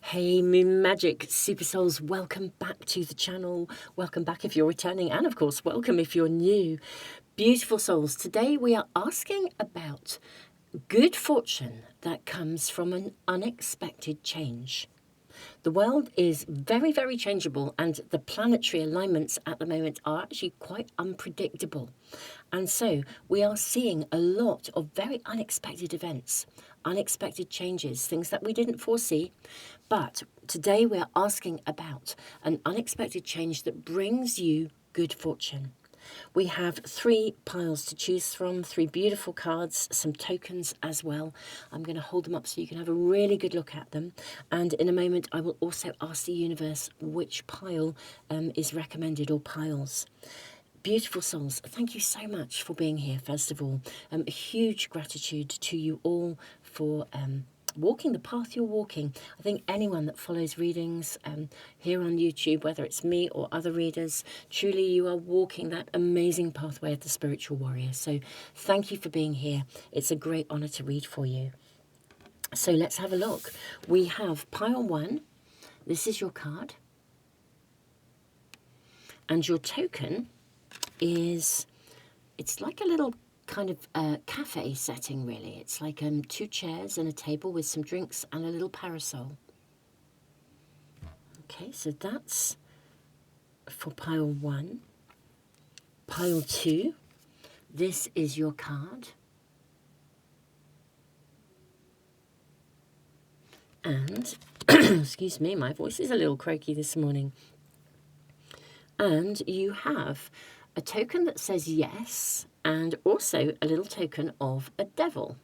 Hey Moon Magic Super Souls, welcome back to the channel. Welcome back if you're returning, and of course welcome if you're new. Beautiful souls, today we are asking about good fortune that comes from an unexpected change. The world is very, very changeable, and the planetary alignments at the moment are actually quite unpredictable. And so we are seeing a lot of very unexpected events, unexpected changes, things that we didn't foresee. But today we are asking about an unexpected change that brings you good fortune. We have 3 piles to choose from, 3 beautiful cards, some tokens as well. I'm going to hold them up so you can have a really good look at them. And in a moment, I will also ask the universe which pile is recommended, or piles. Beautiful souls, thank you so much for being here, first of all. A huge gratitude to you all for walking the path you're walking. I think anyone that follows readings here on YouTube, whether it's me or other readers, truly you are walking that amazing pathway of the spiritual warrior. So thank you for being here. It's a great honor to read for you. So let's have a look. We have pile 1. This is your card. And your token is, it's like a little kind of cafe setting, really. It's like 2 chairs and a table with some drinks and a little parasol. Okay, so that's for pile 1. Pile 2, this is your card. And, excuse me, my voice is a little croaky this morning. And you have a token that says yes, and also a little token of a devil.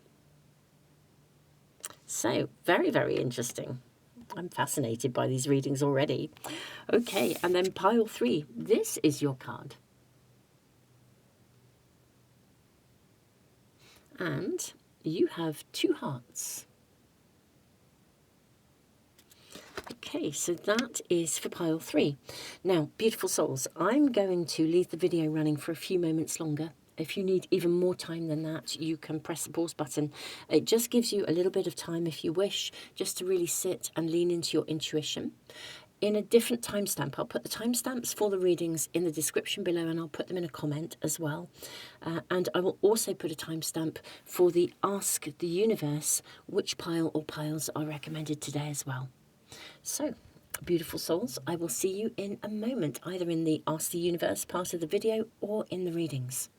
So, very, very interesting. I'm fascinated by these readings already. Okay, and then pile 3. This is your card. And you have 2 hearts. Okay, so that is for pile 3. Now, beautiful souls, I'm going to leave the video running for a few moments longer. If you need even more time than that, you can press the pause button. It just gives you a little bit of time, if you wish, just to really sit and lean into your intuition. In a different timestamp, I'll put the timestamps for the readings in the description below, and I'll put them in a comment as well. And I will also put a timestamp for the Ask the Universe which pile or piles are recommended today as well. So, beautiful souls, I will see you in a moment, either in the Ask the Universe part of the video or in the readings.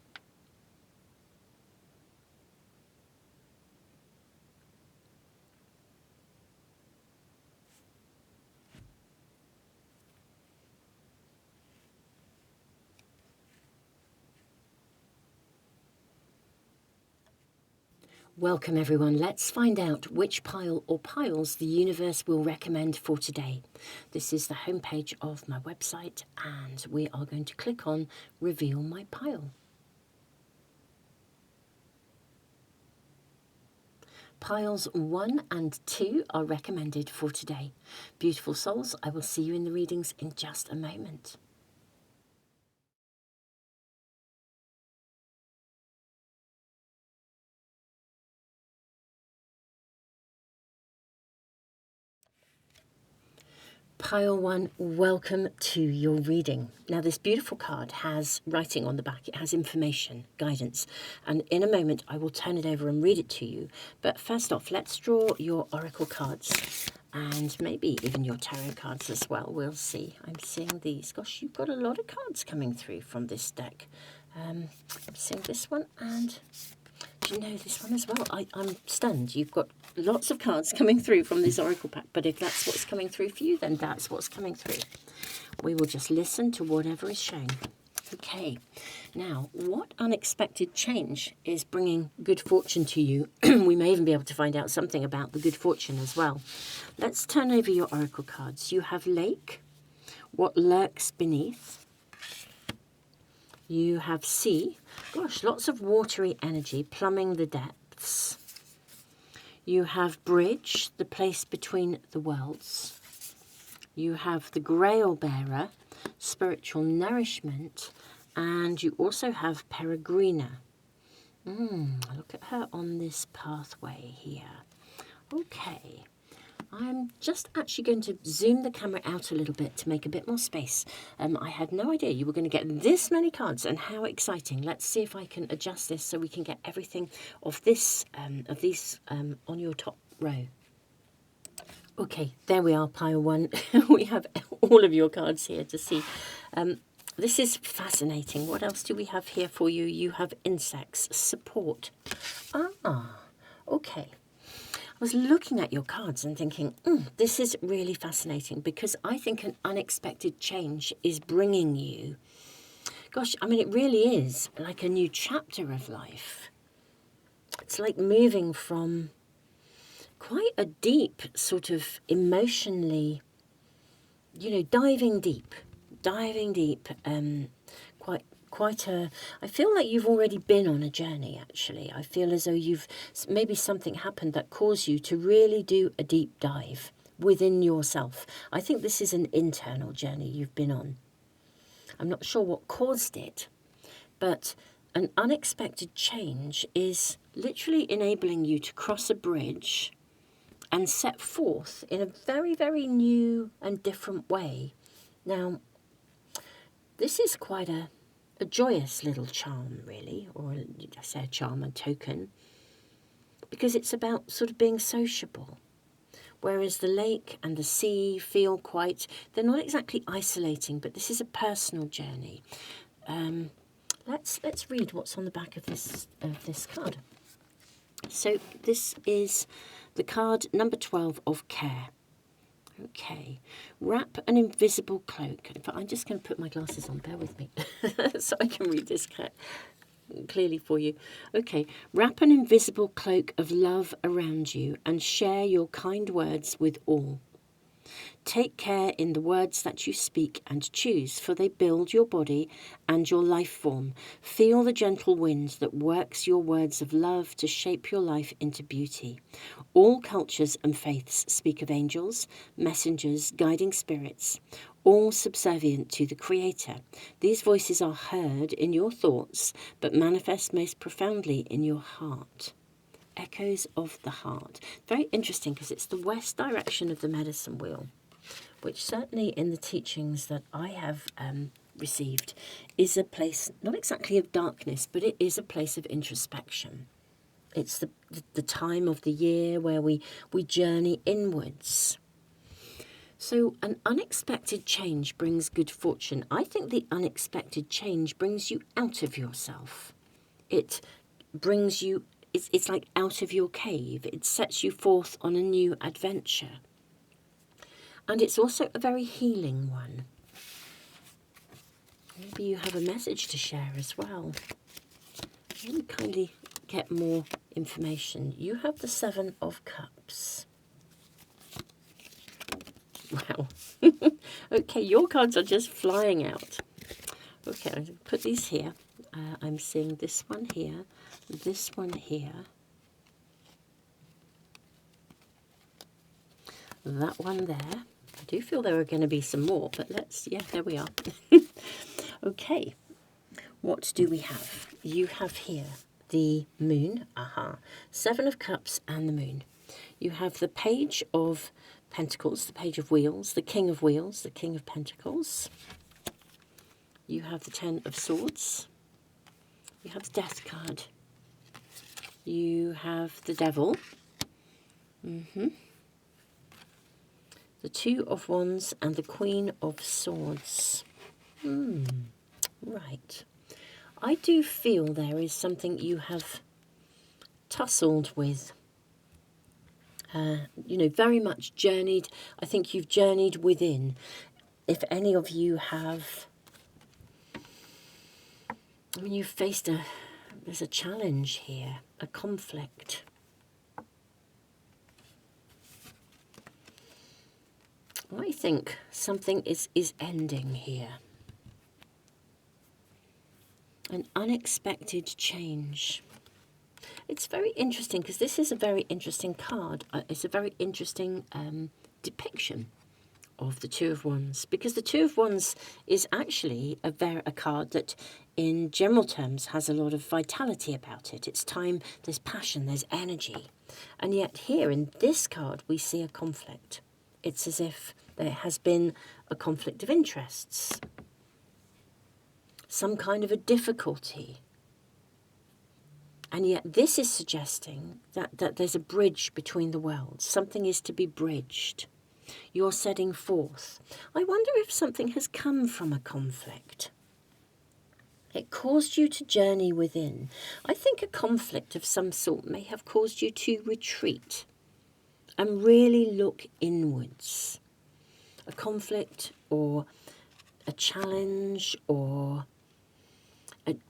Welcome everyone. Let's find out which pile or piles the universe will recommend for today. This is the homepage of my website, and we are going to click on Reveal My Pile. Piles 1 and 2 are recommended for today. Beautiful souls, I will see you in the readings in just a moment. Pile 1, welcome to your reading. Now, this beautiful card has writing on the back. It has information, guidance, and in a moment I will turn it over and read it to you. But first off, let's draw your oracle cards, and maybe even your tarot cards as well. We'll see. I'm seeing these. Gosh, you've got a lot of cards coming through from this deck. I'm seeing this one, and do you know this one as well? I'm stunned. You've got lots of cards coming through from this oracle pack, but if that's what's coming through for you, then that's what's coming through. We will just listen to whatever is shown. Okay, now, what unexpected change is bringing good fortune to you? We may even be able to find out something about the good fortune as well. Let's turn over your oracle cards. You have lake, what lurks beneath. You have sea. Gosh, lots of watery energy, plumbing the depths. You have bridge, the place between the worlds. You have the grail bearer, spiritual nourishment. And you also have peregrina. Look at her on this pathway here. Okay. I'm just actually going to zoom the camera out a little bit to make a bit more space. I had no idea you were going to get this many cards, and how exciting. Let's see if I can adjust this so we can get everything of these on your top row. Okay, there we are, pile one. We have all of your cards here to see. This is fascinating. What else do we have here for you? You have insects, support. Ah, okay. I was looking at your cards and thinking, this is really fascinating, because I think an unexpected change is bringing you, gosh, I mean, it really is like a new chapter of life. It's like moving from quite a deep sort of emotionally, diving deep, quite a, I feel like you've already been on a journey, actually. I feel as though maybe something happened that caused you to really do a deep dive within yourself. I think this is an internal journey you've been on. I'm not sure what caused it, but an unexpected change is literally enabling you to cross a bridge and set forth in a very, very new and different way. Now, this is quite a joyous little charm, really, or I say a charm, a token, because it's about sort of being sociable. Whereas the lake and the sea feel they're not exactly isolating, but this is a personal journey. Let's read what's on the back of this card. So this is the card number 12 of care. Okay, wrap an invisible cloak. In fact, I'm just going to put my glasses on, bear with me, so I can read this clearly for you. Okay, wrap an invisible cloak of love around you and share your kind words with all. Take care in the words that you speak and choose, for they build your body and your life form. Feel the gentle wind that works your words of love to shape your life into beauty. All cultures and faiths speak of angels, messengers, guiding spirits, all subservient to the Creator. These voices are heard in your thoughts, but manifest most profoundly in your heart. Echoes of the heart. Very interesting, because it's the west direction of the medicine wheel, which certainly in the teachings that I have received is a place not exactly of darkness, but it is a place of introspection. It's the time of the year where we journey inwards. So an unexpected change brings good fortune. I think the unexpected change brings you out of yourself. It brings you, it's like out of your cave. It sets you forth on a new adventure. And it's also a very healing one. Maybe you have a message to share as well. Let me kindly get more information. You have the 7 of Cups. Wow. Okay, your cards are just flying out. Okay, I'm going to put these here. I'm seeing this one here, this one here, that one there. I do feel there are going to be some more, but there we are. Okay, what do we have? You have here the moon, 7 of Cups and the moon. You have the Page of Pentacles, the Page of Wheels, the King of Wheels, the King of Pentacles. You have the 10 of Swords. You have the Death card. You have the Devil. The 2 of Wands and the Queen of Swords. Right. I do feel there is something you have tussled with. Very much journeyed. I think you've journeyed within. If any of you have, you've faced there's a challenge here, a conflict. I think something is ending here. An unexpected change. It's very interesting, because this is a very interesting card. It's a very interesting depiction of the 2 of Wands, because the 2 of Wands is actually a card that in general terms has a lot of vitality about it. It's time, there's passion, there's energy. And yet here in this card, we see a conflict. It's as if there has been a conflict of interests, some kind of a difficulty. And yet this is suggesting that there's a bridge between the worlds. Something is to be bridged. You're setting forth. I wonder if something has come from a conflict. It caused you to journey within. I think a conflict of some sort may have caused you to retreat and really look inwards. A conflict or a challenge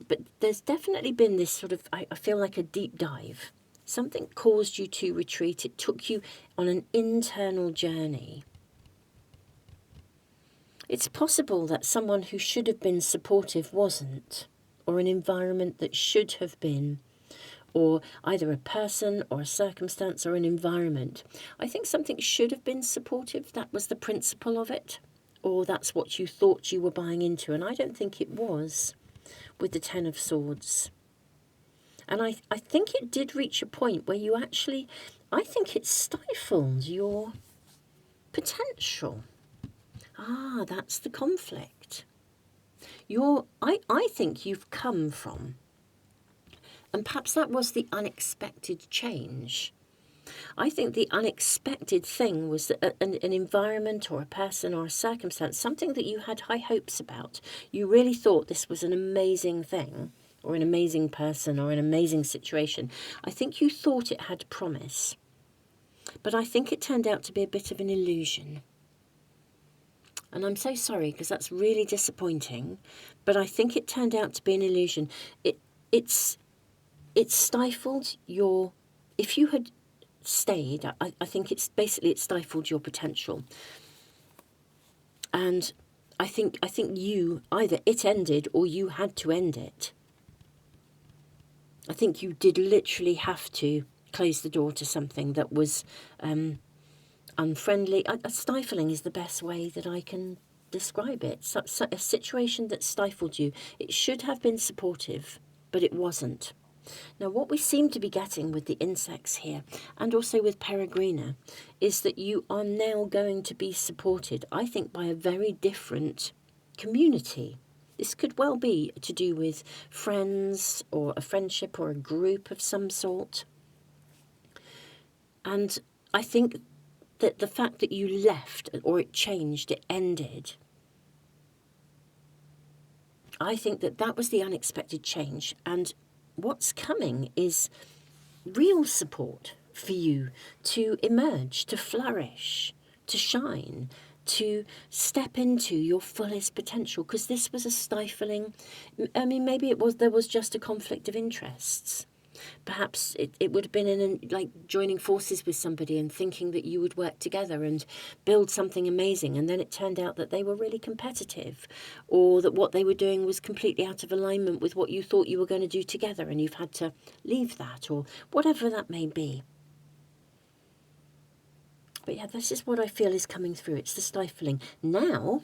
but there's definitely been this sort of, I feel like a deep dive. Something caused you to retreat. It took you on an internal journey. It's possible that someone who should have been supportive wasn't, or an environment that should have been, or either a person or a circumstance or an environment. I think something should have been supportive. That was the principle of it, or that's what you thought you were buying into, and I don't think it was with the Ten of Swords. And I think it did reach a point where you actually, I think it stifled your potential. Ah, that's the conflict. I think you've come from, and perhaps that was the unexpected change. I think the unexpected thing was that an environment or a person or a circumstance, something that you had high hopes about. You really thought this was an amazing thing, or an amazing person, or an amazing situation. I think you thought it had promise, but I think it turned out to be a bit of an illusion. And I'm so sorry, because that's really disappointing, but I think it turned out to be an illusion. It stifled your, if you had stayed, I think it stifled your potential. And I think you, either it ended or you had to end it. I think you did literally have to close the door to something that was unfriendly. Stifling is the best way that I can describe it. A situation that stifled you. It should have been supportive, but it wasn't. Now, what we seem to be getting with the insects here, and also with Peregrina, is that you are now going to be supported, I think, by a very different community. This could well be to do with friends, or a friendship, or a group of some sort. And I think that the fact that you left, or it changed, it ended, I think that was the unexpected change. And what's coming is real support for you to emerge, to flourish, to shine, to step into your fullest potential. Because this was a stifling, I mean, maybe there was just a conflict of interests. Perhaps it would have been like joining forces with somebody and thinking that you would work together and build something amazing, and then it turned out that they were really competitive, or that what they were doing was completely out of alignment with what you thought you were going to do together, and you've had to leave that, or whatever that may be. But yeah, this is what I feel is coming through. It's the stifling. Now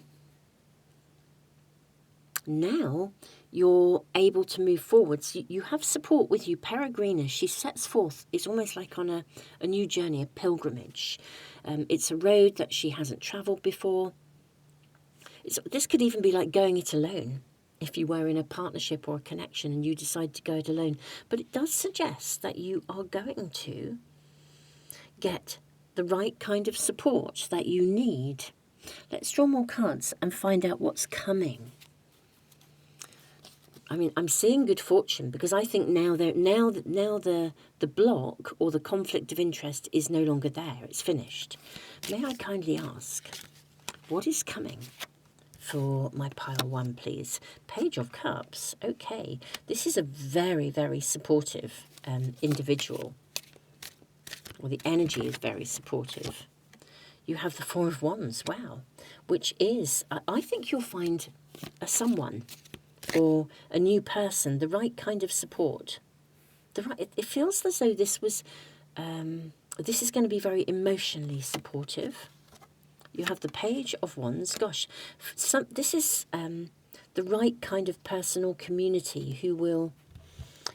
you're able to move forwards. You have support with you. Peregrina, she sets forth, it's almost like on a new journey, a pilgrimage. It's a road that she hasn't travelled before. This could even be like going it alone, if you were in a partnership or a connection and you decide to go it alone. But it does suggest that you are going to get the right kind of support that you need. Let's draw more cards and find out what's coming. I mean, I'm seeing good fortune, because I think now the block or the conflict of interest is no longer there. It's finished. May I kindly ask, what is coming for my pile one, please? Page of Cups. Okay, this is a very, very supportive individual. Well, the energy is very supportive. You have the Four of Wands. Wow, which is, I think you'll find someone, or a new person, the right kind of support. It feels as though this is going to be very emotionally supportive. You have the Page of Wands. Gosh, this is the right kind of personal community who will,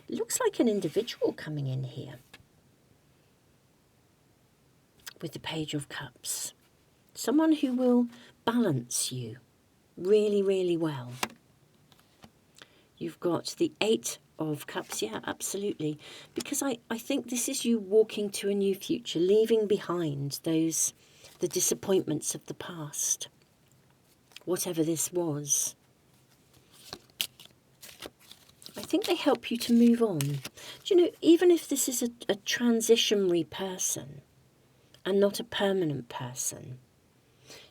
looks like an individual coming in here. with the Page of Cups. Someone who will balance you really, really well. You've got the Eight of Cups. Yeah, absolutely. Because I think this is you walking to a new future, leaving behind the disappointments of the past, whatever this was. I think they help you to move on. Do you know, even if this is a transitionary person and not a permanent person,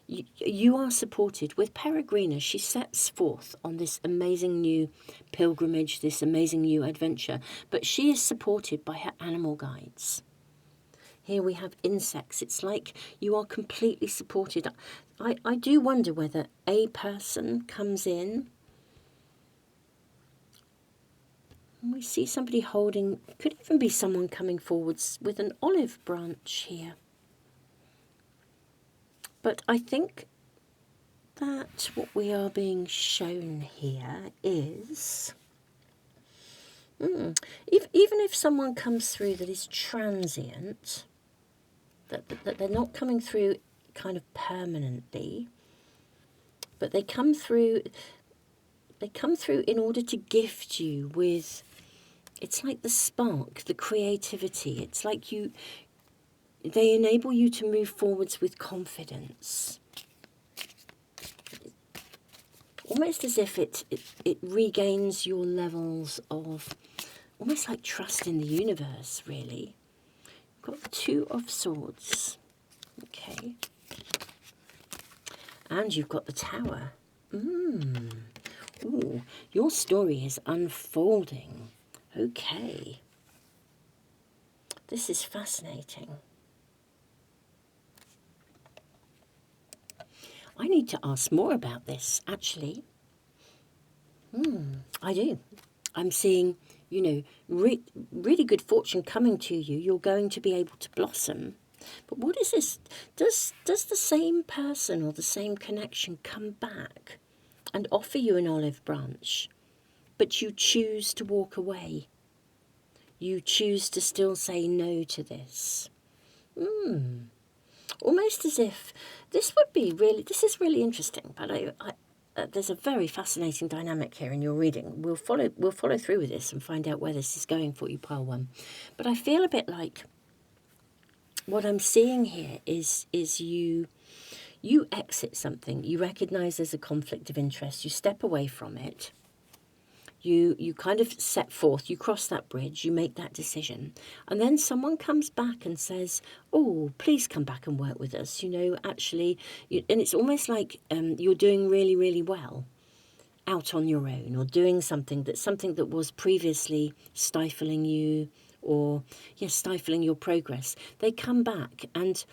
you are supported. With Peregrina, she sets forth on this amazing new pilgrimage, this amazing new adventure, but she is supported by her animal guides. Here we have insects. It's like you are completely supported. I do wonder whether a person comes in. We see somebody holding, could even be someone coming forwards with an olive branch here. But I think that what we are being shown here is, even if someone comes through that is transient, that they're not coming through kind of permanently, but they come through in order to gift you with, it's like the spark, the creativity. It's like they enable you to move forwards with confidence. Almost as if it regains your levels of, almost like trust in the universe, really. We've got the Two of Swords. Okay. And you've got the Tower. Ooh, your story is unfolding. Okay. This is fascinating. I need to ask more about this, actually. I do. I'm seeing, really good fortune coming to you. You're going to be able to blossom. But what is this? Does the same person or the same connection come back and offer you an olive branch, but you choose to walk away? You choose to still say no to this. Almost as if this is really interesting, but there's a very fascinating dynamic here in your reading. We'll follow through with this and find out where this is going for you, pile one. But I feel a bit like what I'm seeing here is you exit something. You recognise there's a conflict of interest. You step away from it. You kind of set forth, you cross that bridge, you make that decision, and then someone comes back and says, oh, please come back and work with us, actually, and it's almost like you're doing really, really well out on your own, or doing something that was previously stifling you, or, stifling your progress. They come back and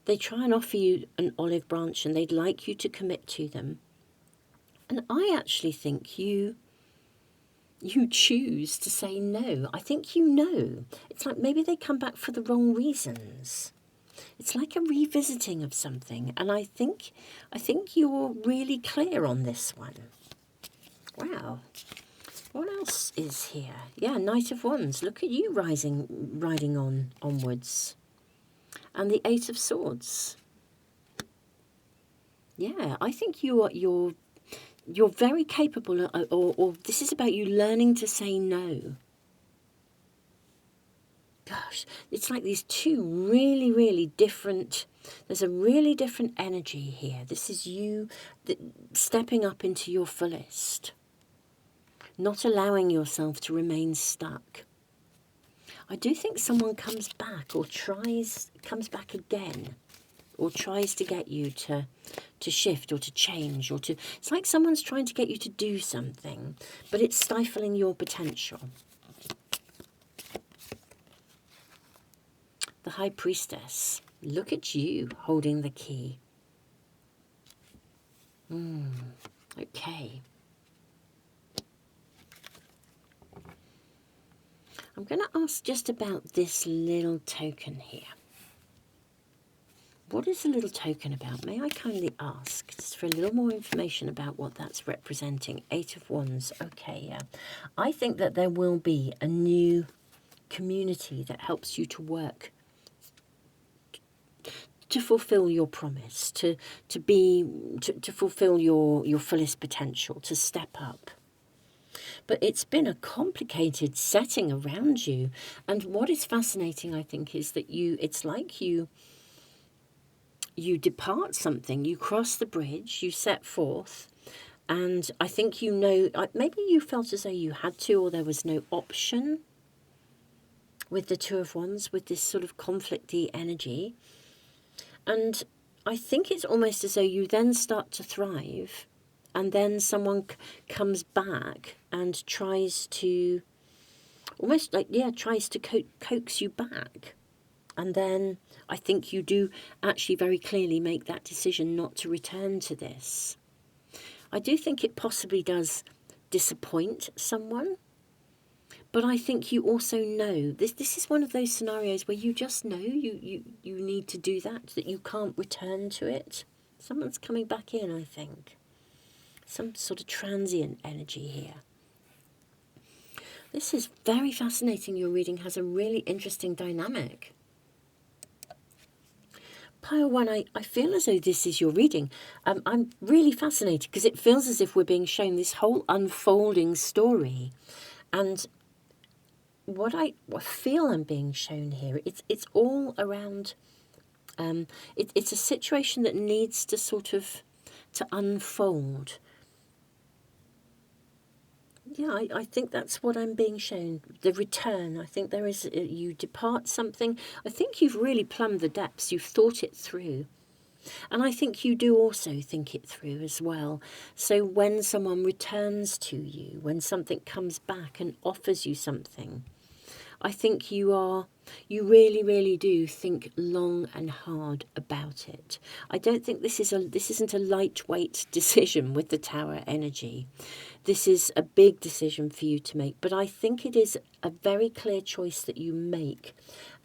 they try and offer you an olive branch, and they'd like you to commit to them. And I actually think you choose to say no. I think It's like maybe they come back for the wrong reasons. It's like a revisiting of something. And I think you're really clear on this one. Wow. What else is here? Yeah, Knight of Wands. Look at you riding onwards. And the Eight of Swords. Yeah, I think you're very capable, or this is about you learning to say no. Gosh, it's like these two really, really different, there's a really different energy here. This is you stepping up into your fullest, not allowing yourself to remain stuck. I do think someone comes back comes back again, or tries to get you to shift or to change, it's like someone's trying to get you to do something, but it's stifling your potential. The High Priestess. Look at you holding the key. Okay. I'm going to ask just about this little token here. What is the little token about? May I kindly ask just for a little more information about what that's representing? Eight of Wands. Okay, yeah. I think that there will be a new community that helps you to work to fulfill your promise, to fulfill your fullest potential, to step up. But it's been a complicated setting around you. And what is fascinating, I think, is that it's like you depart something, you cross the bridge, you set forth, and I think maybe you felt as though you had to, or there was no option with the Two of Wands, with this sort of conflicty energy. And I think it's almost as though you then start to thrive, and then someone comes back and tries to, almost like, tries to coax you back. And then I think you do actually very clearly make that decision not to return to this. I do think it possibly does disappoint someone, but I think you also know, this is one of those scenarios where you just know you need to do that you can't return to it. Someone's coming back in, I think. Some sort of transient energy here. This is very fascinating. Your reading has a really interesting dynamic. Pile 1, I feel as though this is your reading. I'm really fascinated because it feels as if we're being shown this whole unfolding story. And what I feel I'm being shown here, it's all around, it's a situation that needs to sort of, to unfold. Yeah, I think that's what I'm being shown. The return. I think there is, you depart something. I think you've really plumbed the depths. You've thought it through. And I think you do also think it through as well. So when someone returns to you, when something comes back and offers you something, I think you really, really do think long and hard about it. I don't think this isn't a lightweight decision with the Tower energy. This is a big decision for you to make, but I think it is a very clear choice that you make,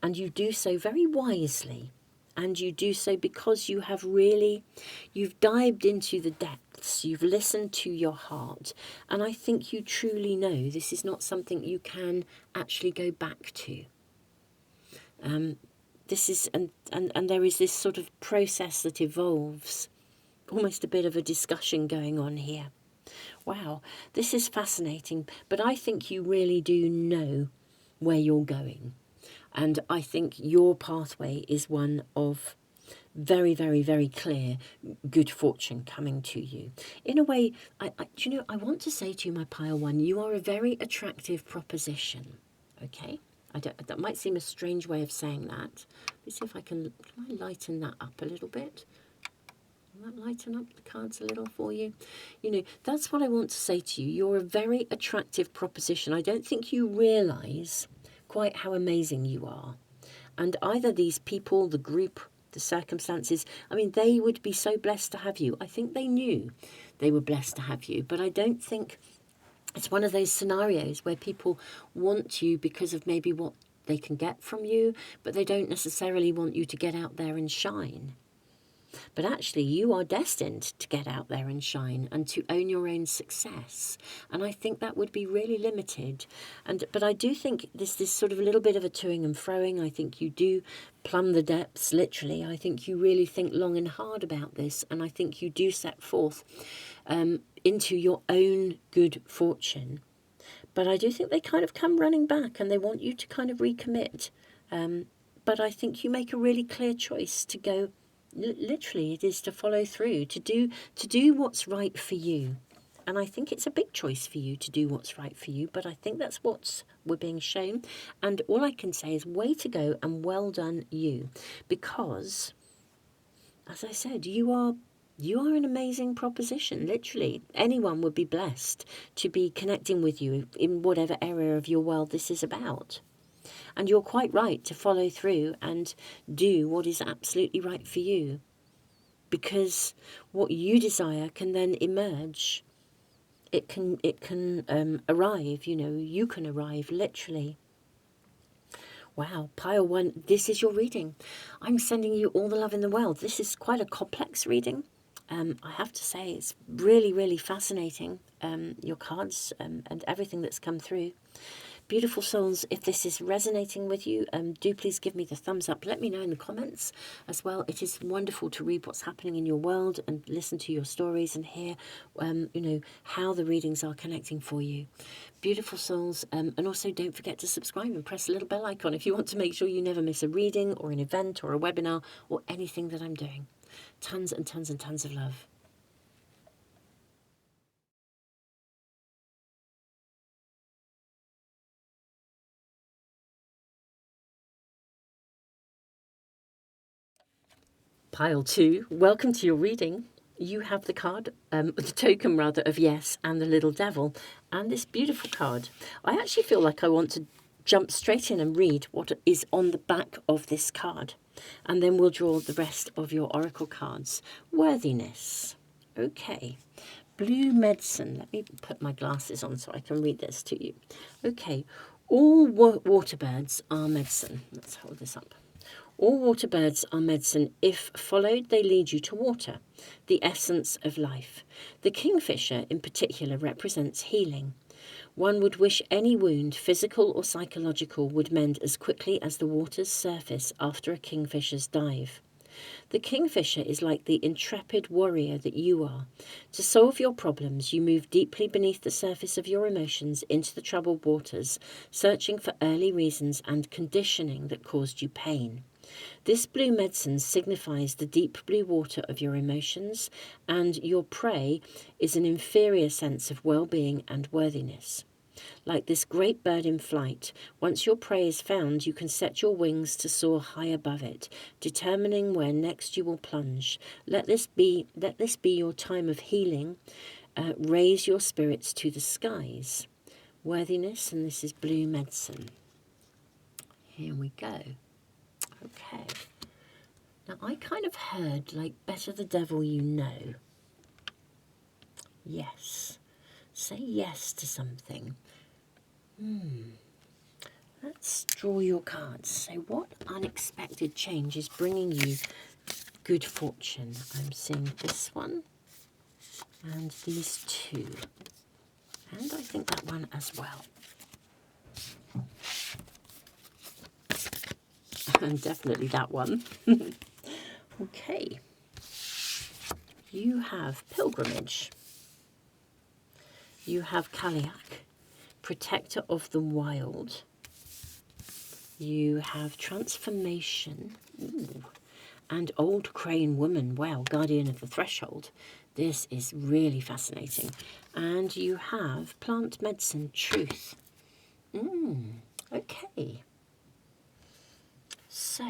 and you do so very wisely. And you do so because you've dived into the depths, you've listened to your heart, and I think you truly know this is not something you can actually go back to. This is, and there is this sort of process that evolves, almost a bit of a discussion going on here. Wow, this is fascinating, but I think you really do know where you're going. And I think your pathway is one of very, very, very clear good fortune coming to you. In a way, I want to say to you, my Pile 1, you are a very attractive proposition, okay? That might seem a strange way of saying that. Let's see if can I lighten that up a little bit? Will that lighten up the cards a little for you? That's what I want to say to you. You're a very attractive proposition. I don't think you realise quite how amazing you are. And either these people, the group, the circumstances, they would be so blessed to have you. I think they knew they were blessed to have you, but I don't think it's one of those scenarios where people want you because of maybe what they can get from you, but they don't necessarily want you to get out there and shine. But actually, you are destined to get out there and shine and to own your own success. And I think that would be really limited. But I do think there's this sort of a little bit of a toing and froing. I think you do plumb the depths, literally. I think you really think long and hard about this. And I think you do set forth into your own good fortune. But I do think they kind of come running back and they want you to kind of recommit. But I think you make a really clear choice to go. Literally, it is to follow through, to do what's right for you. And I think it's a big choice for you to do what's right for you, but I think that's what we're being shown. And all I can say is way to go and well done you. Because, as I said, you are an amazing proposition, literally. Anyone would be blessed to be connecting with you in whatever area of your world this is about. And you're quite right to follow through and do what is absolutely right for you. Because what you desire can then emerge. It can arrive, you can arrive, literally. Wow, Pile 1, this is your reading. I'm sending you all the love in the world. This is quite a complex reading. I have to say, it's really, really fascinating, your cards and everything that's come through. Beautiful souls, if this is resonating with you, do please give me the thumbs up. Let me know in the comments as well. It is wonderful to read what's happening in your world and listen to your stories and hear, how the readings are connecting for you. Beautiful souls, and also don't forget to subscribe and press the little bell icon if you want to make sure you never miss a reading or an event or a webinar or anything that I'm doing. Tons and tons and tons of love. Pile 2, welcome to your reading. You have the card, the token rather, of yes and the little devil, and this beautiful card. I actually feel like I want to jump straight in and read what is on the back of this card, and then we'll draw the rest of your oracle cards. Worthiness. Okay. Blue medicine. Let me put my glasses on so I can read this to you. Okay. All water birds are medicine. Let's hold this up. All water birds are medicine. If followed, they lead you to water, the essence of life. The kingfisher, in particular, represents healing. One would wish any wound, physical or psychological, would mend as quickly as the water's surface after a kingfisher's dive. The kingfisher is like the intrepid warrior that you are. To solve your problems, you move deeply beneath the surface of your emotions into the troubled waters, searching for early reasons and conditioning that caused you pain. This blue medicine signifies the deep blue water of your emotions, and your prey is an inferior sense of well-being and worthiness. Like this great bird in flight, once your prey is found, you can set your wings to soar high above it, determining where next you will plunge. Let this be your time of healing. Raise your spirits to the skies. Worthiness, and this is blue medicine. Here we go. Okay. Now, I kind of heard, like, better the devil you know. Yes. Say yes to something. Let's draw your cards. So what unexpected change is bringing you good fortune? I'm seeing this one and these two. And I think that one as well. And definitely that one. Okay. You have pilgrimage. You have Kaliak, protector of the wild. You have transformation. Ooh. And old crane woman. Wow, guardian of the threshold. This is really fascinating. And you have plant medicine, truth. Okay. So,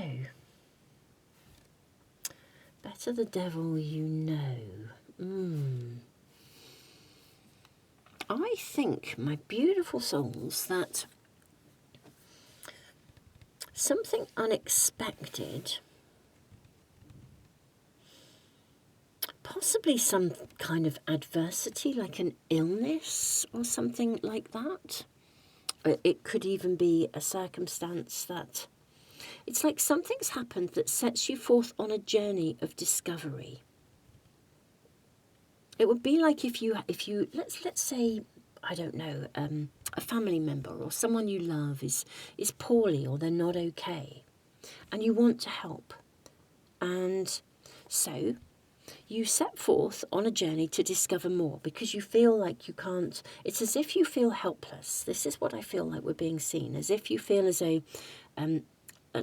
better the devil you know. I think, my beautiful souls, that something unexpected, possibly some kind of adversity, like an illness or something like that. It could even be a circumstance that, it's like something's happened that sets you forth on a journey of discovery. It would be like if you let's say, I don't know, a family member or someone you love is poorly or they're not okay, and you want to help, and so you set forth on a journey to discover more because you feel like you can't. It's as if you feel helpless. This is what I feel like we're being seen, as if you feel as a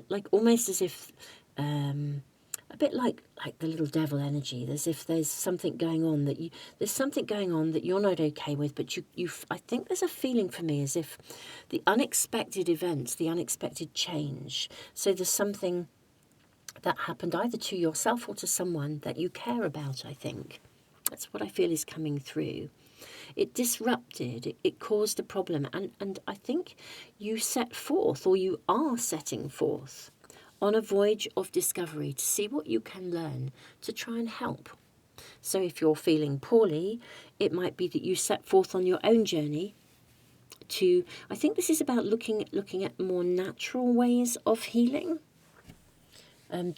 like almost as if a bit like the little devil energy, as if there's something going on that you're not okay with, but I think there's a feeling for me as if the unexpected events, the unexpected change. So there's something that happened either to yourself or to someone that you care about, I think. That's what I feel is coming through. It disrupted, it caused a problem, and I think you set forth, or you are setting forth, on a voyage of discovery to see what you can learn to try and help. So if you're feeling poorly, it might be that you set forth on your own journey to, I think this is about looking at more natural ways of healing.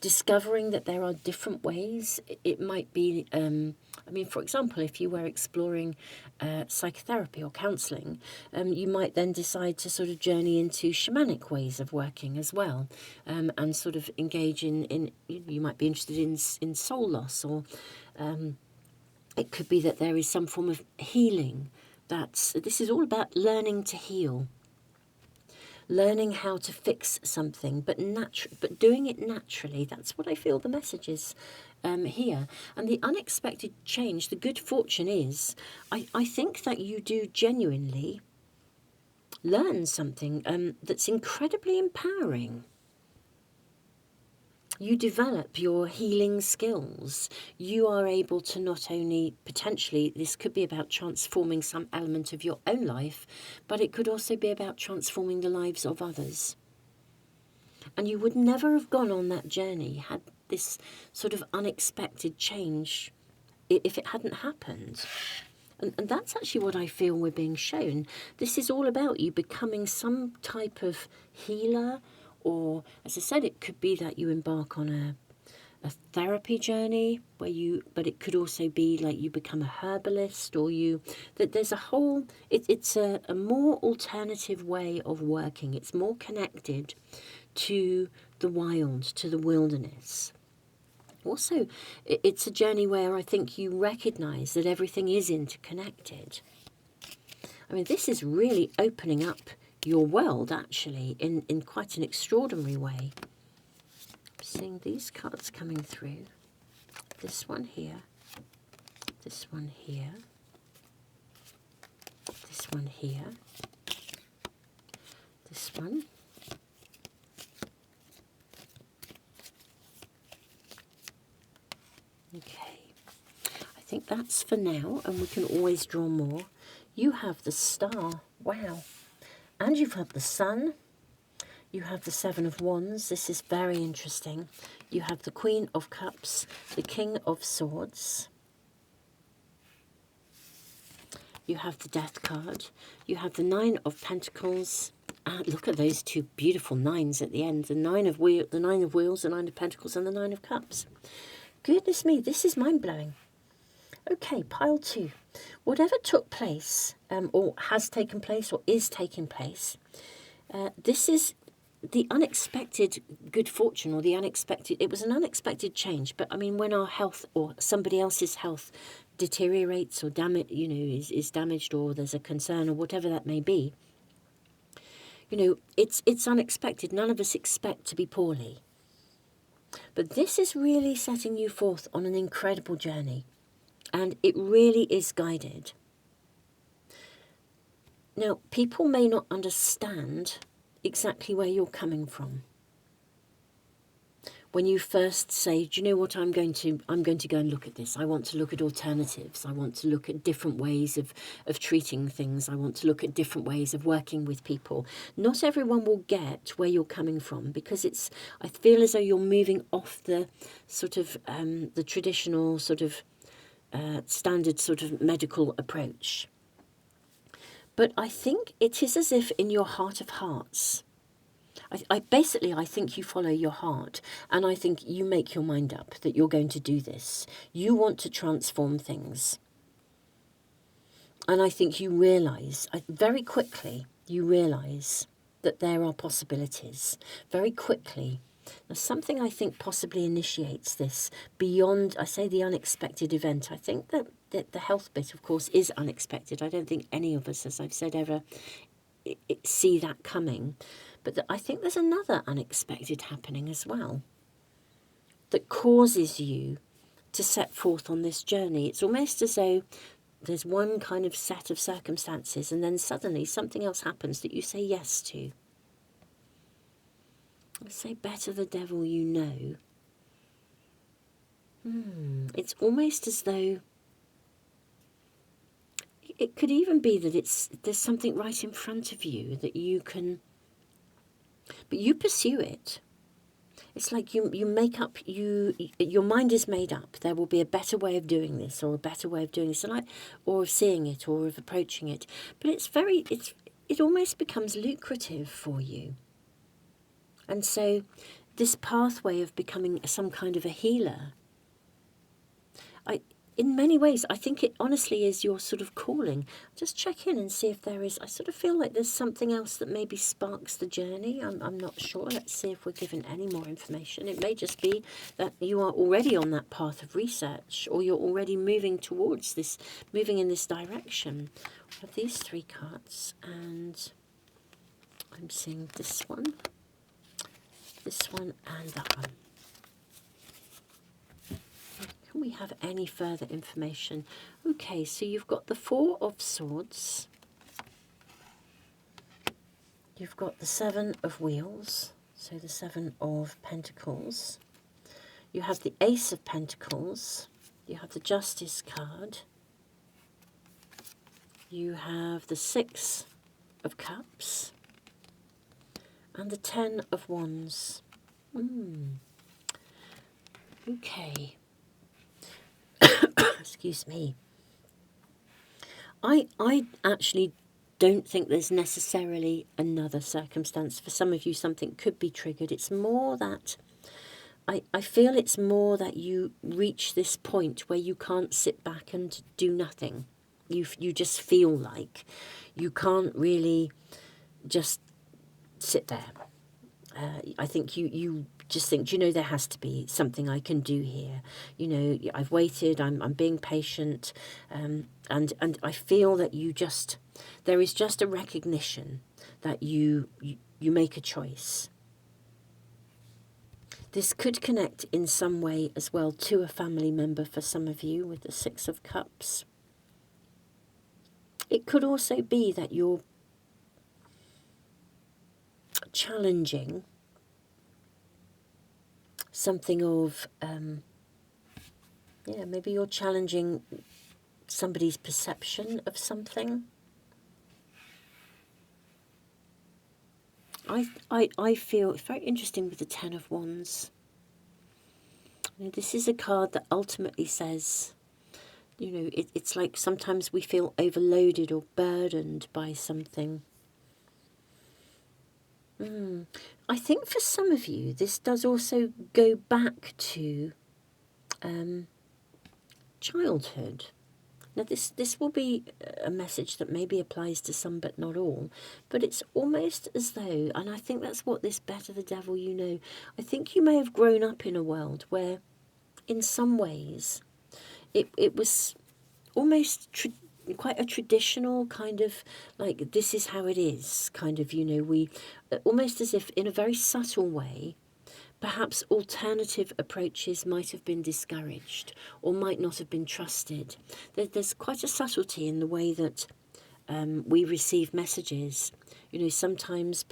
discovering that there are different ways. It might be, I mean, for example, if you were exploring psychotherapy or counselling, you might then decide to sort of journey into shamanic ways of working as well, and sort of engage in you might be interested in soul loss, or it could be that there is some form of healing. This is all about learning to heal. Learning how to fix something, but doing it naturally. That's what I feel the message is here. And the unexpected change, the good fortune is, I think that you do genuinely learn something that's incredibly empowering. You develop your healing skills. You are able to not only, potentially, this could be about transforming some element of your own life, but it could also be about transforming the lives of others. And you would never have gone on that journey had this sort of unexpected change, if it hadn't happened. And that's actually what I feel we're being shown. This is all about you becoming some type of healer, or, as I said, it could be that you embark on a therapy journey but it could also be like you become a herbalist, or that there's a whole, it's a more alternative way of working. It's more connected to the wild, to the wilderness. Also, it's a journey where I think you recognise that everything is interconnected. I mean, this is really opening up your world, actually, in quite an extraordinary way. I'm seeing these cards coming through. This one here, this one here, this one here, this one. Okay, I think that's for now, and we can always draw more. You have the star, wow, and you've had the sun. You have the Seven of Wands. This is very interesting. You have the Queen of Cups, the King of Swords. You have the Death card. You have the Nine of Pentacles. Look at those two beautiful nines at the end. The Nine of Wheels, the Nine of Pentacles, and the Nine of Cups. Goodness me, this is mind-blowing. Okay, pile two. Whatever took place, or has taken place, or is taking place, this is the unexpected good fortune, or the unexpected, it was an unexpected change. But I mean, when our health or somebody else's health deteriorates or is damaged, or there's a concern, or whatever that may be, it's unexpected. None of us expect to be poorly. But this is really setting you forth on an incredible journey, and it really is guided. Now, people may not understand exactly where you're coming from. When you first say, do you know what, I'm going to go and look at this. I want to look at alternatives. I want to look at different ways of treating things. I want to look at different ways of working with people. Not everyone will get where you're coming from, because I feel as though you're moving off the sort of the traditional sort of standard sort of medical approach. But I think it is as if in your heart of hearts, I think you follow your heart, and I think you make your mind up that you're going to do this. You want to transform things. And I think you realise, very quickly, that there are possibilities. Very quickly. Now, something I think possibly initiates this beyond, I say, the unexpected event. I think that the health bit, of course, is unexpected. I don't think any of us, as I've said, ever see that coming. But I think there's another unexpected happening as well that causes you to set forth on this journey. It's almost as though there's one kind of set of circumstances, and then suddenly something else happens that you say yes to. I say, better the devil you know. It's almost as though it could even be that there's something right in front of you that you can, but you pursue it. It's like you make up, your mind is made up. There will be a better way of doing this, or a better way of doing this, or of seeing it, or of approaching it. But it almost becomes lucrative for you. And so this pathway of becoming some kind of a healer, in many ways, I think it honestly is your sort of calling. Just check in and see if there is. I sort of feel like there's something else that maybe sparks the journey. I'm not sure. Let's see if we're given any more information. It may just be that you are already on that path of research, or you're already moving towards this, moving in this direction. We have these 3 cards, and I'm seeing this one, and that one. Can we have any further information? Okay, so you've got the 4 of Swords. You've got the 7 of Wheels, so the 7 of Pentacles. You have the Ace of Pentacles. You have the Justice card. You have the 6 of Cups. And the 10 of Wands. Okay. Excuse me. I actually don't think there's necessarily another circumstance. For some of you, something could be triggered. It's more that I feel it's more that you reach this point where you can't sit back and do nothing. You just feel like you can't really just sit there. I think you just think, you know, there has to be something I can do here. You know, I've waited, I'm being patient, and I feel that there is just a recognition that you make a choice. This could connect in some way as well to a family member for some of you with the 6 of Cups. It could also be that you're challenging something of, maybe you're challenging somebody's perception of something. I feel it's very interesting with the 10 of Wands. You know, this is a card that ultimately says, you know, it's like sometimes we feel overloaded or burdened by something. I think for some of you, this does also go back to childhood. Now, this will be a message that maybe applies to some but not all, but it's almost as though, and I think that's what this Better the Devil You Know, I think you may have grown up in a world where, in some ways, it was almost quite a traditional kind of, like, this is how it is, kind of, you know, we, almost as if in a very subtle way, perhaps alternative approaches might have been discouraged or might not have been trusted. There's quite a subtlety in the way that we receive messages. You know, sometimes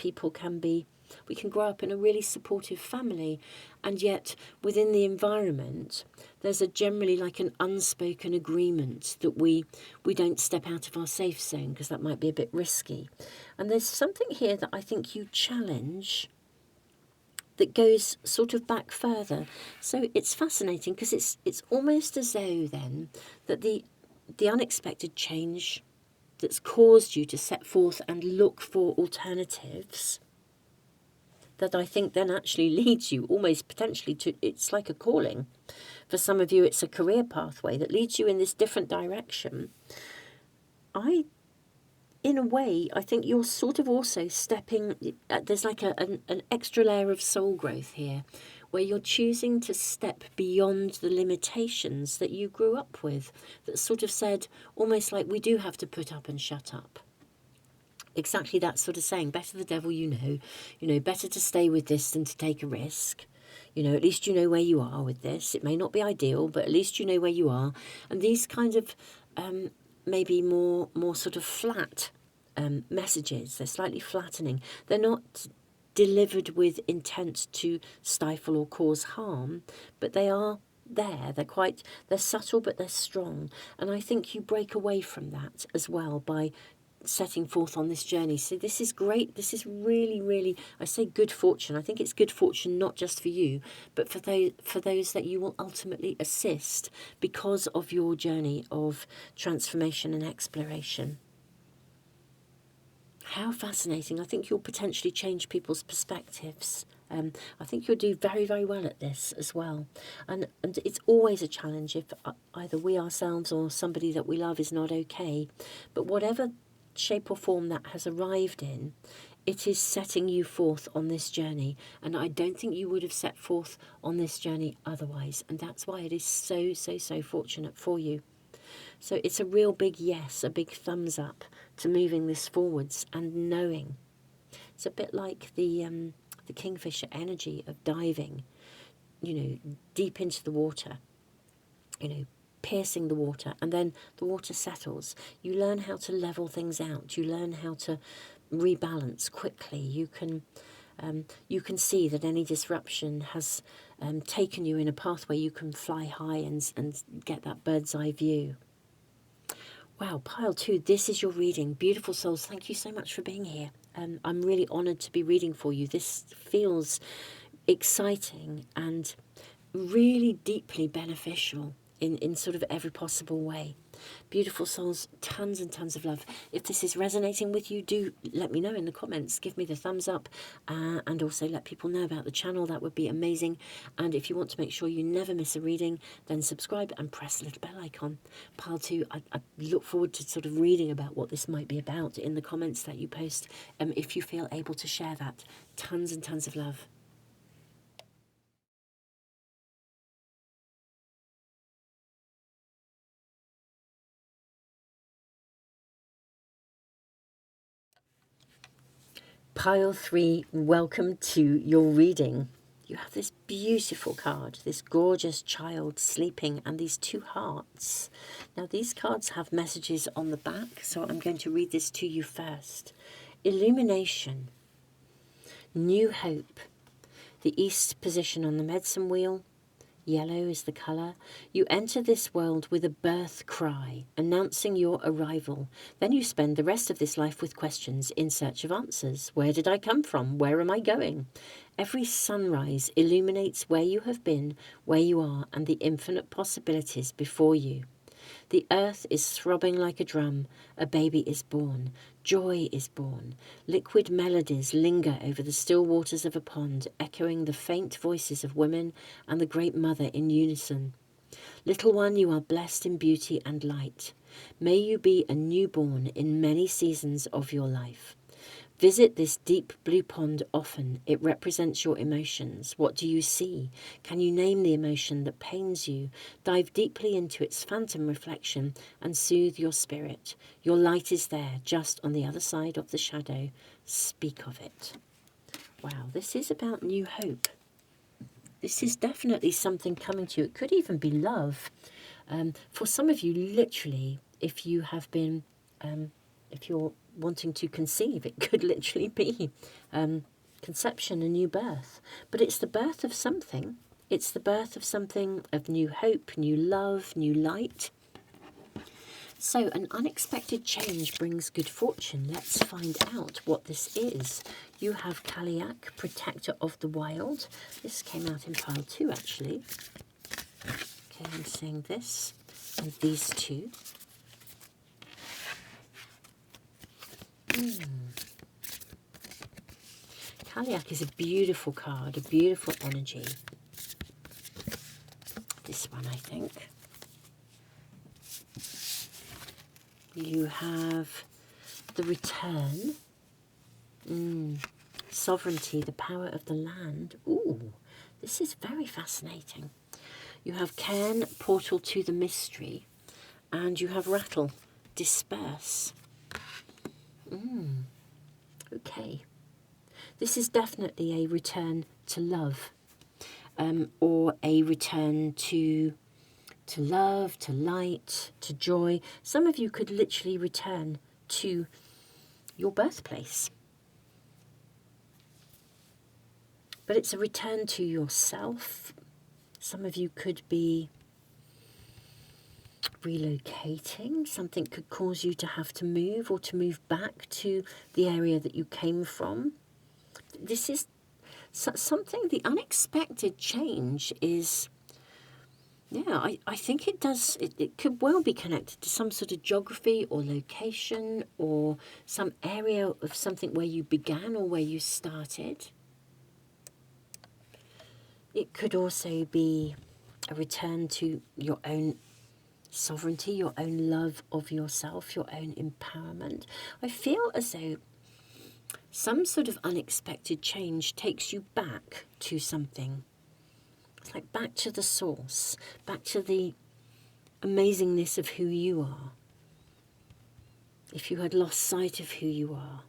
we can grow up in a really supportive family, and yet within the environment there's generally like an unspoken agreement that we don't step out of our safe zone because that might be a bit risky. And there's something here that I think you challenge that goes sort of back further. So it's fascinating because it's almost as though then that the unexpected change that's caused you to set forth and look for alternatives, that I think then actually leads you almost potentially to, it's like a calling. For some of you, it's a career pathway that leads you in this different direction. In a way, I think you're sort of also stepping, there's like an extra layer of soul growth here, where you're choosing to step beyond the limitations that you grew up with, that sort of said, almost like we do have to put up and shut up. Exactly that sort of saying, better the devil you know, better to stay with this than to take a risk. You know, at least you know where you are with this. It may not be ideal, but at least you know where you are. And these kind of maybe more sort of flat messages, they're slightly flattening. They're not delivered with intent to stifle or cause harm, but they are there. They're subtle, but they're strong. And I think you break away from that as well by setting forth on this journey. So this is great. This is really, really, I say good fortune. I think it's good fortune not just for you, but for those that you will ultimately assist because of your journey of transformation and exploration. How fascinating. I think you'll potentially change people's perspectives I think you'll do very, very well at this as well. And it's always a challenge if either we ourselves or somebody that we love is not okay. But whatever shape or form that has arrived in, it is setting you forth on this journey. And I don't think you would have set forth on this journey otherwise. And that's why it is so, so, so fortunate for you. So it's a real big yes, a big thumbs up to moving this forwards and knowing. It's a bit like the kingfisher energy of diving, deep into the water, piercing the water, and then the water settles. You learn how to level things out. You learn how to rebalance quickly. You can see that any disruption has taken you in a pathway you can fly high and get that bird's eye view. Wow, pile 2, this is your reading. Beautiful souls, thank you so much for being here. I'm really honoured to be reading for you. This feels exciting and really deeply beneficial in sort of every possible way. Beautiful souls, tons and tons of love. If this is resonating with you, do let me know in the comments. Give me the thumbs up and also let people know about the channel. That would be amazing. And if you want to make sure you never miss a reading, then subscribe and press the little bell icon. Pile 2, I look forward to sort of reading about what this might be about in the comments that you post, if you feel able to share that. Tons and tons of love. Pile 3, welcome to your reading. You have this beautiful card, this gorgeous child sleeping, and these 2 hearts. Now, these cards have messages on the back, so I'm going to read this to you first. Illumination, new hope, the east position on the medicine wheel. Yellow is the colour. You enter this world with a birth cry, announcing your arrival. Then you spend the rest of this life with questions in search of answers. Where did I come from? Where am I going? Every sunrise illuminates where you have been, where you are, and the infinite possibilities before you. The earth is throbbing like a drum. A baby is born. Joy is born. Liquid melodies linger over the still waters of a pond, echoing the faint voices of women and the Great Mother in unison. Little one, you are blessed in beauty and light. May you be a newborn in many seasons of your life. Visit this deep blue pond often. It represents your emotions. What do you see? Can you name the emotion that pains you? Dive deeply into its phantom reflection and soothe your spirit. Your light is there, just on the other side of the shadow. Speak of it. Wow, this is about new hope. This is definitely something coming to you. It could even be love. For some of you, literally, if you have been, if you're wanting to conceive, it could literally be conception, a new birth. But it's the birth of something. It's the birth of something of new hope, new love, new light. So an unexpected change brings good fortune. Let's find out what this is. You have Kaliak, protector of the wild. This came out in pile 2, actually. Okay, I'm seeing this and these 2. Kaliak is a beautiful card, a beautiful energy. This one, I think. You have the return, sovereignty, the power of the land. Ooh, this is very fascinating. You have Cairn, portal to the mystery, and you have rattle, disperse. Okay. This is definitely a return to love, or a return to love, to light, to joy. Some of you could literally return to your birthplace. But it's a return to yourself. Some of you could be relocating. Something could cause you to have to move or to move back to the area that you came from. This is something, the unexpected change is, yeah, I think it does, it could well be connected to some sort of geography or location or some area of something where you began or where you started. It could also be a return to your own sovereignty, your own love of yourself, your own empowerment. I feel as though some sort of unexpected change takes you back to something. It's like back to the source, back to the amazingness of who you are. If you had lost sight of who you are.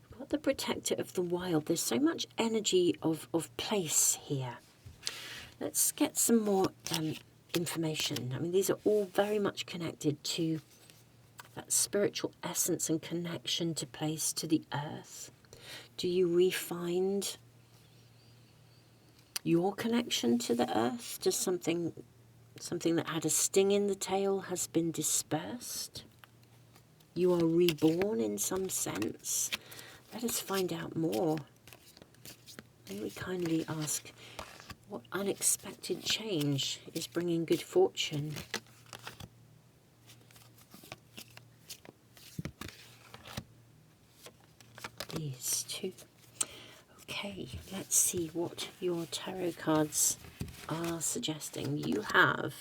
We've got the protector of the wild. There's so much energy of place here. Let's get some more information. I mean, these are all very much connected to that spiritual essence and connection to place, to the earth. Do you re-find your connection to the earth? Does something that had a sting in the tail has been dispersed? You are reborn in some sense. Let us find out more. May we kindly ask, what unexpected change is bringing good fortune? These two. Okay, let's see what your tarot cards are suggesting. You have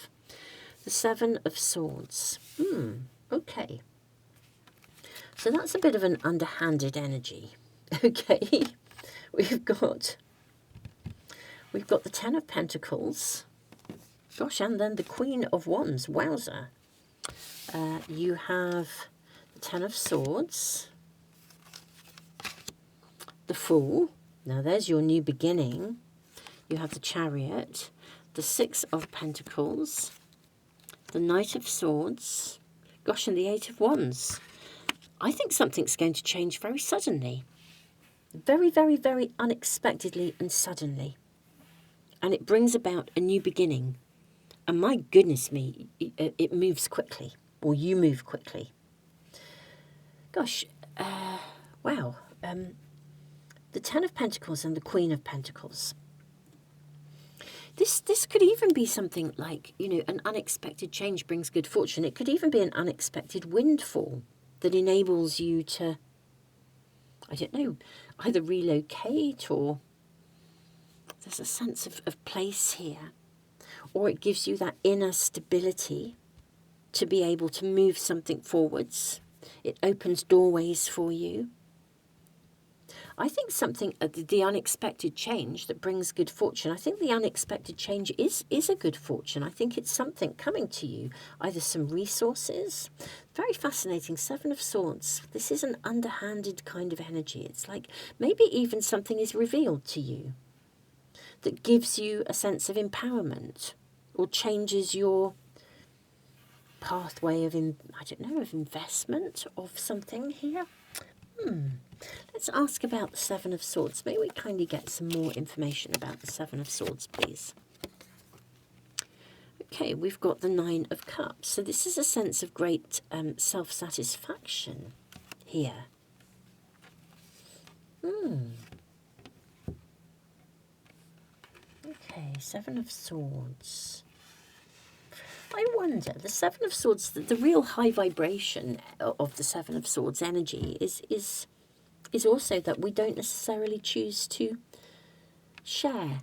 the Seven of Swords. Okay. So that's a bit of an underhanded energy. Okay. We've got the Ten of Pentacles. Gosh, and then the Queen of Wands. Wowzer. You have the Ten of Swords. The Fool. Now there's your new beginning. You have the Chariot. The Six of Pentacles. The Knight of Swords. Gosh, and the Eight of Wands. I think something's going to change very suddenly. Very, very, very unexpectedly and suddenly. And it brings about a new beginning. And my goodness me, it moves quickly. Or you move quickly. Gosh, wow. The Ten of Pentacles and the Queen of Pentacles. This could even be something like, an unexpected change brings good fortune. It could even be an unexpected windfall that enables you to, I don't know, either relocate, or there's a sense of place here. Or it gives you that inner stability to be able to move something forwards. It opens doorways for you. I think something, the unexpected change that brings good fortune, I think the unexpected change is a good fortune. I think it's something coming to you, either some resources. Very fascinating, Seven of Swords. This is an underhanded kind of energy. It's like maybe even something is revealed to you that gives you a sense of empowerment or changes your pathway of, of investment of something here. Let's ask about the Seven of Swords. May we kindly get some more information about the Seven of Swords, please? Okay, we've got the Nine of Cups. So this is a sense of great self-satisfaction here. Okay, Seven of Swords. I wonder, the Seven of Swords, the real high vibration of the Seven of Swords energy is also that we don't necessarily choose to share.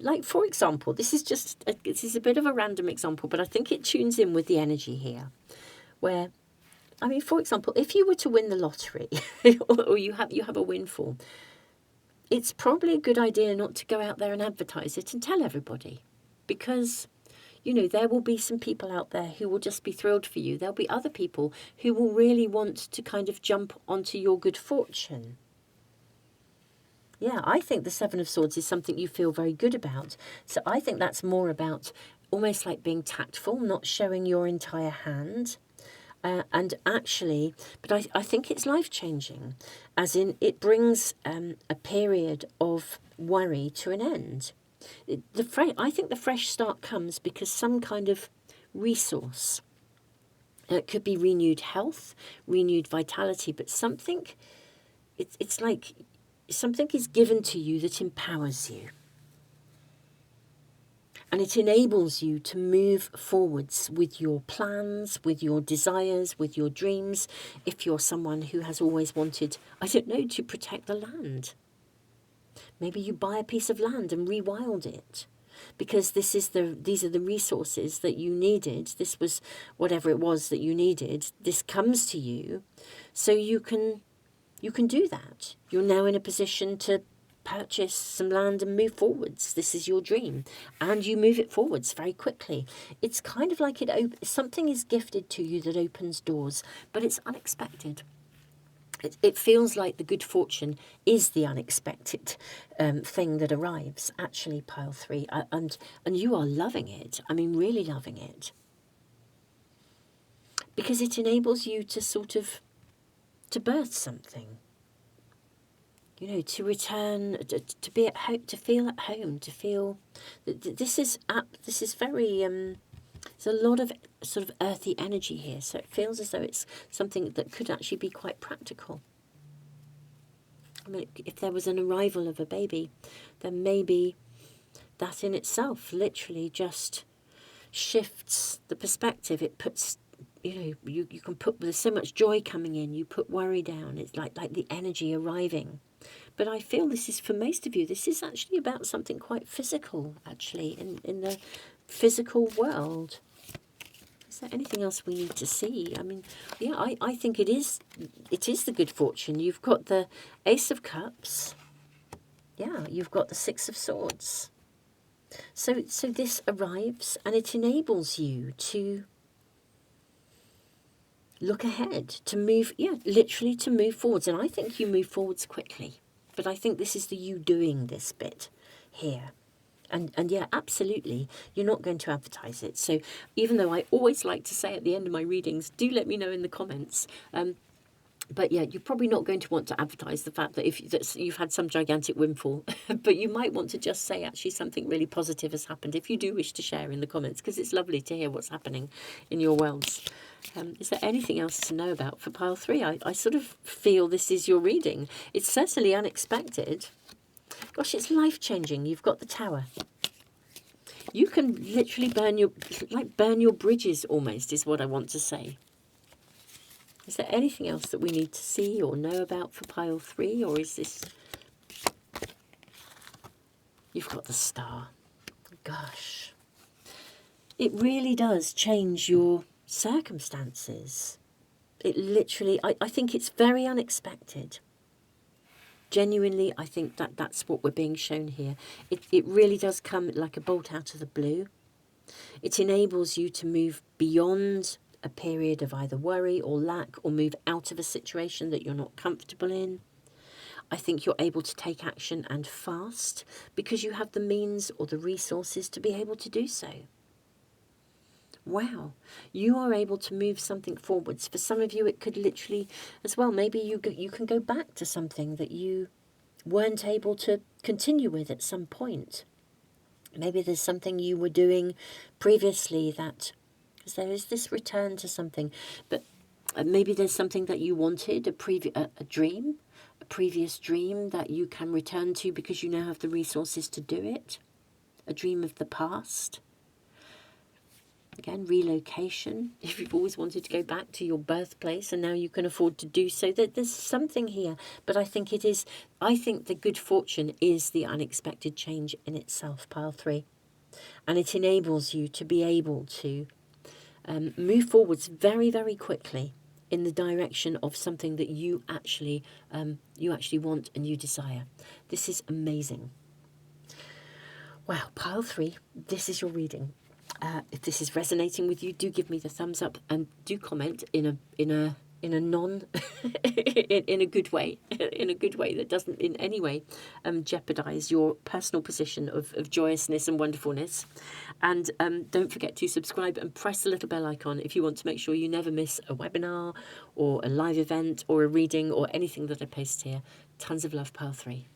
Like, for example, this is a bit of a random example, but I think it tunes in with the energy here. Where, I mean, for example, if you were to win the lottery, or you have a windfall, it's probably a good idea not to go out there and advertise it and tell everybody, because there will be some people out there who will just be thrilled for you. There'll be other people who will really want to kind of jump onto your good fortune. Yeah, I think the Seven of Swords is something you feel very good about. So I think that's more about almost like being tactful, not showing your entire hand. And actually, but I think it's life-changing, as in it brings a period of worry to an end. I think the fresh start comes because some kind of resource. It could be renewed health, renewed vitality, but something, it's like something is given to you that empowers you. And it enables you to move forwards with your plans, with your desires, with your dreams, if you're someone who has always wanted, to protect the land. Maybe you buy a piece of land and rewild it, because these are the resources that you needed. This was whatever it was that you needed. This comes to you, so you can do that. You're now in a position to purchase some land and move forwards. This is your dream, and you move it forwards very quickly. It's kind of like something is gifted to you that opens doors, but it's unexpected. It feels like the good fortune is the unexpected thing that arrives, actually, pile 3. And you are loving it. I mean, really loving it. Because it enables you to to birth something. You know, to return, to be at home, to feel at home, to feel... This is very... there's a lot of sort of earthy energy here, so it feels as though it's something that could actually be quite practical. I mean, if there was an arrival of a baby, then maybe that in itself literally just shifts the perspective. It puts, you can put, there's so much joy coming in, you put worry down. It's like the energy arriving. But I feel this is, for most of you, this is actually about something quite physical, actually, in the physical world. Is there anything else we need to see? I mean, yeah, I think it is the good fortune. You've got the Ace of Cups. Yeah, you've got the Six of Swords. So this arrives, and it enables you to look ahead, to move, literally to move forwards. And I think you move forwards quickly. But I think this is the you doing this bit here. And yeah, absolutely, you're not going to advertise it. So even though I always like to say at the end of my readings, do let me know in the comments. But yeah, you're probably not going to want to advertise the fact that you've had some gigantic windfall. But you might want to just say actually something really positive has happened if you do wish to share in the comments, because it's lovely to hear what's happening in your worlds. Is there anything else to know about for pile 3? I sort of feel this is your reading. It's certainly unexpected. Gosh, it's life-changing. You've got the Tower. You can literally burn your bridges almost, is what I want to say. Is there anything else that we need to see or know about for pile 3, or is this... You've got the Star. Gosh. It really does change your circumstances. It literally... I think it's very unexpected. Genuinely, I think that's what we're being shown here. It really does come like a bolt out of the blue. It enables you to move beyond a period of either worry or lack, or move out of a situation that you're not comfortable in. I think you're able to take action, and fast, because you have the means or the resources to be able to do so. Wow, you are able to move something forwards. For some of you, it could literally, as well, maybe you can go back to something that you weren't able to continue with at some point. Maybe there's something you were doing previously that, because there is this return to something, but maybe there's something that you wanted, a dream, a previous dream that you can return to because you now have the resources to do it, a dream of the past. Again, relocation, if you've always wanted to go back to your birthplace and now you can afford to do so. There's something here, but I think the good fortune is the unexpected change in itself, pile 3. And it enables you to be able to move forwards very, very quickly in the direction of something that you actually want and you desire. This is amazing. Wow, pile 3, this is your reading. If this is resonating with you, do give me the thumbs up and do comment in a non in a good way, that doesn't in any way jeopardize your personal position of joyousness and wonderfulness. And don't forget to subscribe and press the little bell icon if you want to make sure you never miss a webinar or a live event or a reading or anything that I post here. Tons of love, pile 3.